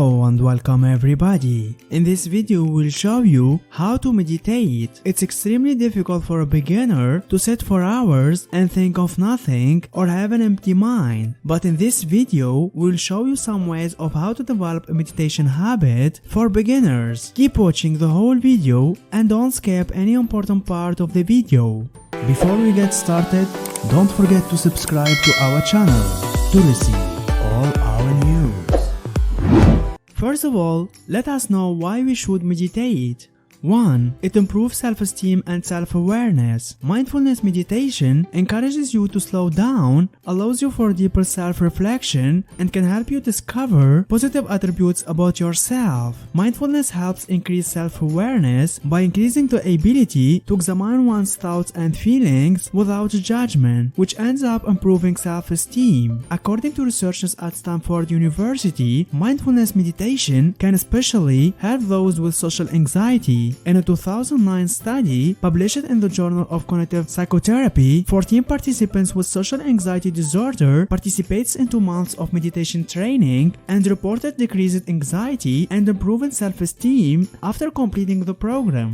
Hello and welcome everybody. In this video we'll show you how to meditate. It's extremely difficult for a beginner to sit for hours and think of nothing or have an empty mind. But in this video we'll show you some ways of how to develop a meditation habit for beginners. Keep watching the whole video and don't skip any important part of the video. Before we get started, don't forget to subscribe to our channel to receive all our news. First of all, let us know why we should meditate. 1. It improves self-esteem and self-awareness. Mindfulness meditation encourages you to slow down, allows you for deeper self-reflection, and can help you discover positive attributes about yourself. Mindfulness helps increase self-awareness by increasing the ability to examine one's thoughts and feelings without judgment, which ends up improving self-esteem. According to researchers at Stanford University, mindfulness meditation can especially help those with social anxiety. In a 2009 study published in the Journal of Cognitive Psychotherapy, 14 participants with social anxiety disorder participated in 2 months of meditation training and reported decreased anxiety and improved self-esteem after completing the program.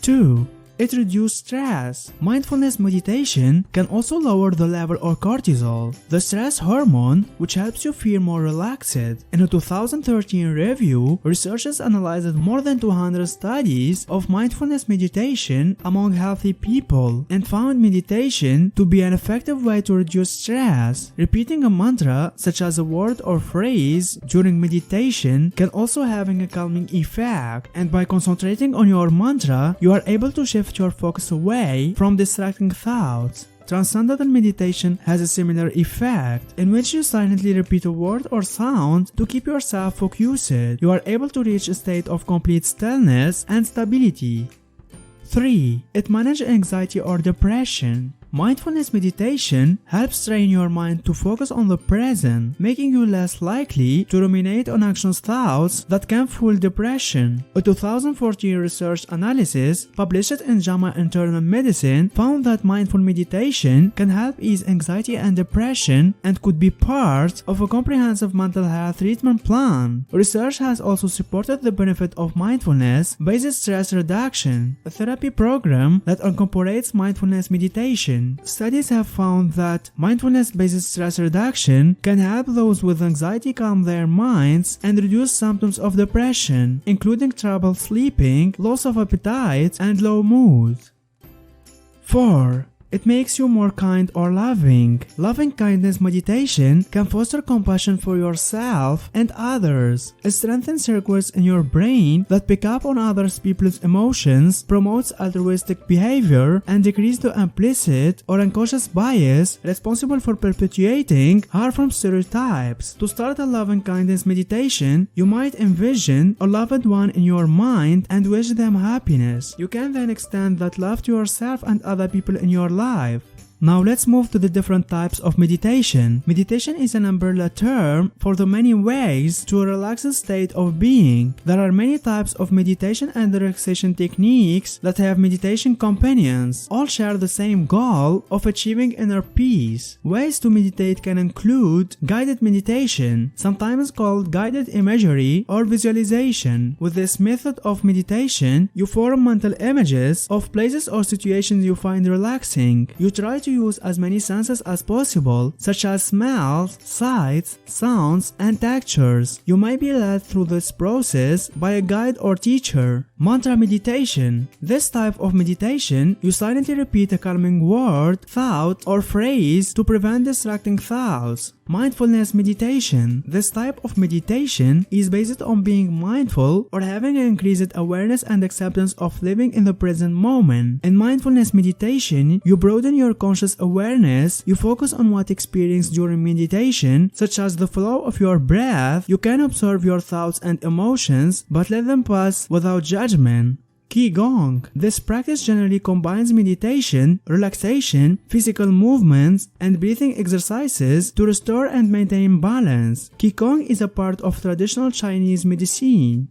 2. It reduces stress. Mindfulness meditation can also lower the level of cortisol, the stress hormone, which helps you feel more relaxed. In a 2013 review, researchers analyzed more than 200 studies of mindfulness meditation among healthy people and found meditation to be an effective way to reduce stress. Repeating a mantra, such as a word or phrase, during meditation can also have a calming effect, and by concentrating on your mantra, you are able to shift your focus away from distracting thoughts. Transcendental meditation has a similar effect, in which you silently repeat a word or sound to keep yourself focused. You are able to reach a state of complete stillness and stability. 3. It manages anxiety or depression. Mindfulness meditation helps train your mind to focus on the present, making you less likely to ruminate on anxious thoughts that can fuel depression. A 2014 research analysis published in JAMA Internal Medicine found that mindful meditation can help ease anxiety and depression and could be part of a comprehensive mental health treatment plan. Research has also supported the benefit of mindfulness-based stress reduction, a therapy program that incorporates mindfulness meditation. Studies have found that mindfulness-based stress reduction can help those with anxiety calm their minds and reduce symptoms of depression, including trouble sleeping, loss of appetite, and low mood. 4. It makes you more kind or loving. Loving kindness meditation can foster compassion for yourself and others. It strengthens circuits in your brain that pick up on other people's emotions, promotes altruistic behavior, and decreases the implicit or unconscious bias responsible for perpetuating harmful stereotypes. To start a loving kindness meditation, you might envision a loved one in your mind and wish them happiness. You can then extend that love to yourself and other people in your life. Now let's move to the different types of meditation. Meditation is an umbrella term for the many ways to a relaxed state of being. There are many types of meditation and relaxation techniques that have meditation companions. All share the same goal of achieving inner peace. Ways to meditate can include guided meditation, sometimes called guided imagery or visualization. With this method of meditation, you form mental images of places or situations you find relaxing. You try to use as many senses as possible, such as smells, sights, sounds, and textures. You may be led through this process by a guide or teacher. Mantra meditation. This type of meditation, you silently repeat a calming word, thought, or phrase to prevent distracting thoughts. Mindfulness meditation. This type of meditation is based on being mindful or having an increased awareness and acceptance of living in the present moment. In mindfulness meditation, you broaden your conscious awareness, you focus on what experienced during meditation, such as the flow of your breath. You can observe your thoughts and emotions, but let them pass without judgment. Qigong. This practice generally combines meditation, relaxation, physical movements, and breathing exercises to restore and maintain balance. Qigong is a part of traditional Chinese medicine.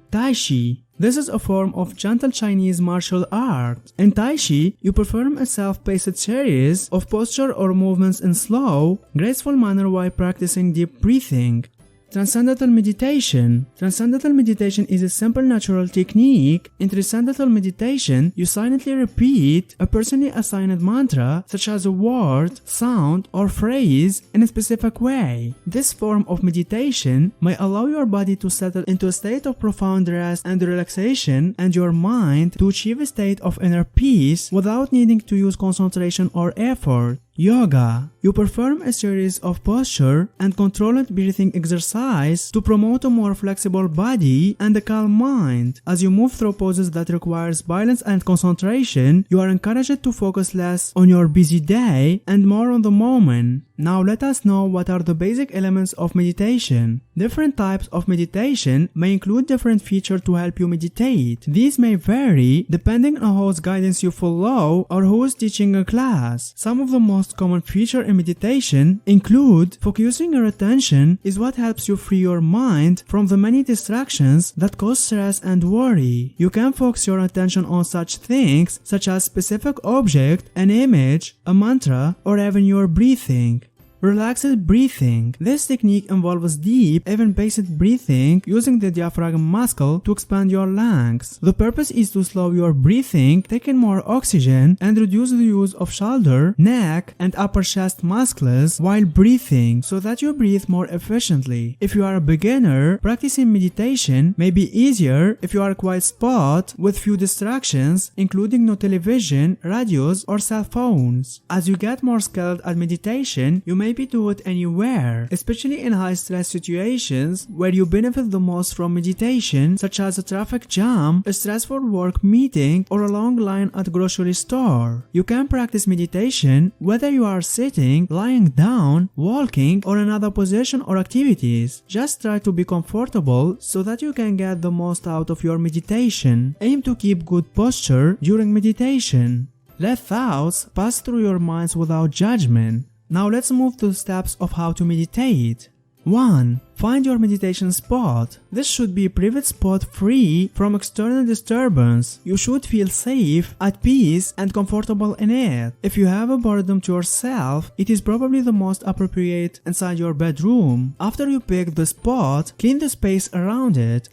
Tai Chi. This is a form of gentle Chinese martial art. In Tai Chi, you perform a self-paced series of posture or movements in slow, graceful manner while practicing deep breathing. Transcendental meditation. Transcendental meditation is a simple natural technique. In transcendental meditation, you silently repeat a personally assigned mantra such as a word, sound, or phrase in a specific way. This form of meditation may allow your body to settle into a state of profound rest and relaxation, and your mind to achieve a state of inner peace without needing to use concentration or effort. Yoga. You perform a series of posture and controlled breathing exercise to promote a more flexible body and a calm mind. As you move through poses that requires balance and concentration, you are encouraged to focus less on your busy day and more on the moment. Now let us know what are the basic elements of meditation. Different types of meditation may include different features to help you meditate. These may vary depending on whose guidance you follow or who is teaching a class. Some of the most common features in meditation include focusing your attention is what helps you free your mind from the many distractions that cause stress and worry. You can focus your attention on such things such as specific object, an image, a mantra, or even your breathing. Relaxed breathing. This technique involves deep, even-paced breathing using the diaphragm muscle to expand your lungs. The purpose is to slow your breathing, take in more oxygen, and reduce the use of shoulder, neck, and upper chest muscles while breathing so that you breathe more efficiently. If you are a beginner, practicing meditation may be easier if you are a quiet spot with few distractions, including no television, radios, or cell phones. As you get more skilled at meditation, you may do it anywhere, especially in high-stress situations where you benefit the most from meditation, such as a traffic jam, a stressful work meeting, or a long line at a grocery store. You can practice meditation whether you are sitting, lying down, walking, or in other position or activities. Just try to be comfortable so that you can get the most out of your meditation. Aim to keep good posture during meditation. Let thoughts pass through your minds without judgment. Now let's move to the steps of how to meditate. 1. Find your meditation spot. This should be a private spot free from external disturbance. You should feel safe, at peace, and comfortable in it. If you have a boredom to yourself, it is probably the most appropriate inside your bedroom. After you pick the spot, clean the space around it.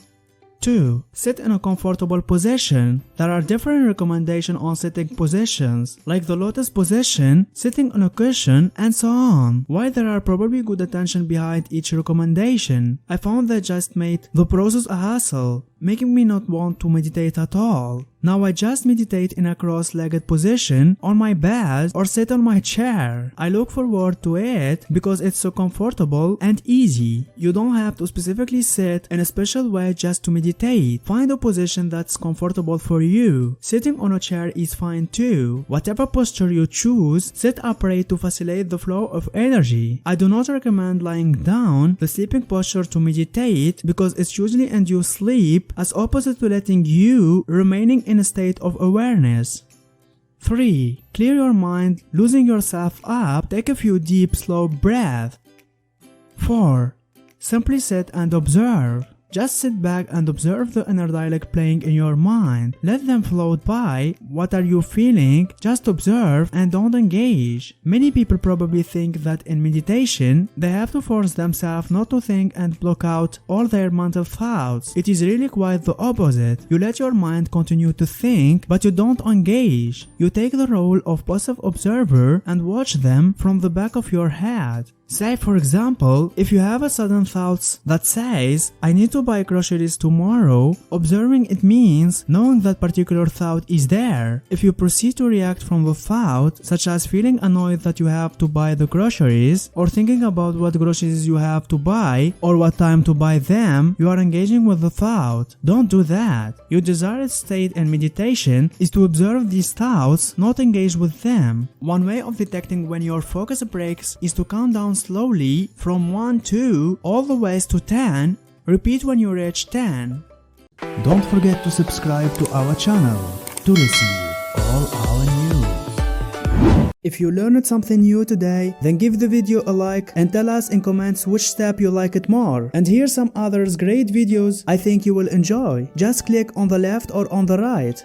2. Sit in a comfortable position. There are different recommendations on sitting positions, like the lotus position, sitting on a cushion, and so on. While there are probably good attention behind each recommendation, I found that just made the process a hassle, making me not want to meditate at all. Now I just meditate in a cross-legged position on my bed or sit on my chair. I look forward to it because it's so comfortable and easy. You don't have to specifically sit in a special way just to meditate. Find a position that's comfortable for you. Sitting on a chair is fine too. Whatever posture you choose, sit upright to facilitate the flow of energy. I do not recommend lying down, the sleeping posture, to meditate because it's usually induce sleep as opposite to letting you remaining in a state of awareness. 3. Clear your mind, loosening yourself up, take a few deep, slow breaths. 4. Simply sit and observe. Just sit back and observe the inner dialogue playing in your mind. Let them float by. What are you feeling? Just observe and don't engage. Many people probably think that in meditation, they have to force themselves not to think and block out all their mental thoughts. It is really quite the opposite. You let your mind continue to think, but you don't engage. You take the role of passive observer and watch them from the back of your head. Say, for example, if you have a sudden thought that says, I need to buy groceries tomorrow, observing it means knowing that particular thought is there. If you proceed to react from the thought, such as feeling annoyed that you have to buy the groceries, or thinking about what groceries you have to buy, or what time to buy them, you are engaging with the thought. Don't do that. Your desired state in meditation is to observe these thoughts, not engage with them. One way of detecting when your focus breaks is to count down slowly from 1, 2, all the way to 10. Repeat when you reach 10. Don't forget to subscribe to our channel to receive all our news. If you learned something new today, then give the video a like and tell us in comments which step you like it more. And here's some others great videos I think you will enjoy. Just click on the left or on the right.